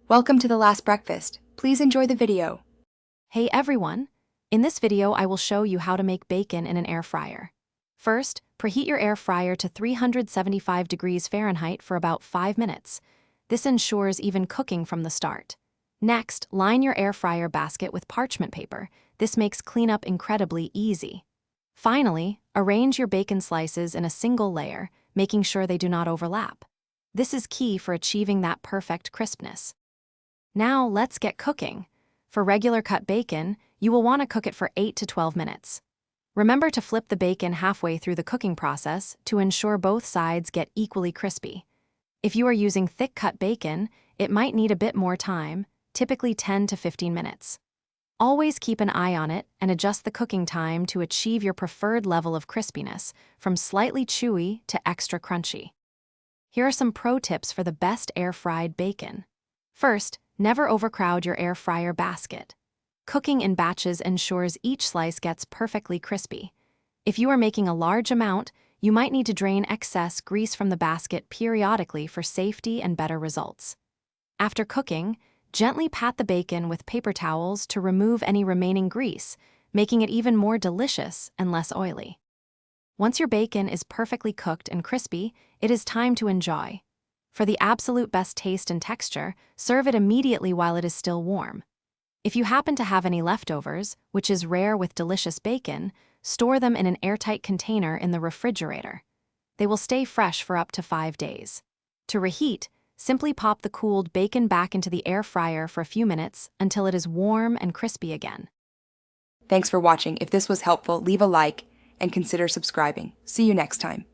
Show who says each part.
Speaker 1: Welcome to The Last Breakfast. Please enjoy the video.
Speaker 2: Hey everyone! In this video, I will show you how to make bacon in an air fryer. First, preheat your air fryer to 375 degrees Fahrenheit for about 5 minutes. This ensures even cooking from the start. Next, line your air fryer basket with parchment paper. This makes cleanup incredibly easy. Finally, arrange your bacon slices in a single layer, making sure they do not overlap. This is key for achieving that perfect crispness. Now let's get cooking. For regular cut bacon, you will want to cook it for 8 to 12 minutes. Remember to flip the bacon halfway through the cooking process to ensure both sides get equally crispy. If you are using thick-cut bacon, it might need a bit more time, typically 10 to 15 minutes. Always keep an eye on it and adjust the cooking time to achieve your preferred level of crispiness, from slightly chewy to extra crunchy. Here are some pro tips for the best air-fried bacon. First, never overcrowd your air fryer basket. Cooking in batches ensures each slice gets perfectly crispy. If you are making a large amount, you might need to drain excess grease from the basket periodically for safety and better results. After cooking, gently pat the bacon with paper towels to remove any remaining grease, making it even more delicious and less oily. Once your bacon is perfectly cooked and crispy, it is time to enjoy. For the absolute best taste and texture, serve it immediately while it is still warm. If you happen to have any leftovers, which is rare with delicious bacon, store them in an airtight container in the refrigerator. They will stay fresh for up to 5 days. To reheat, simply pop the cooled bacon back into the air fryer for a few minutes until it is warm and crispy again.
Speaker 1: Thanks for watching. If this was helpful, leave a like and consider subscribing. See you next time.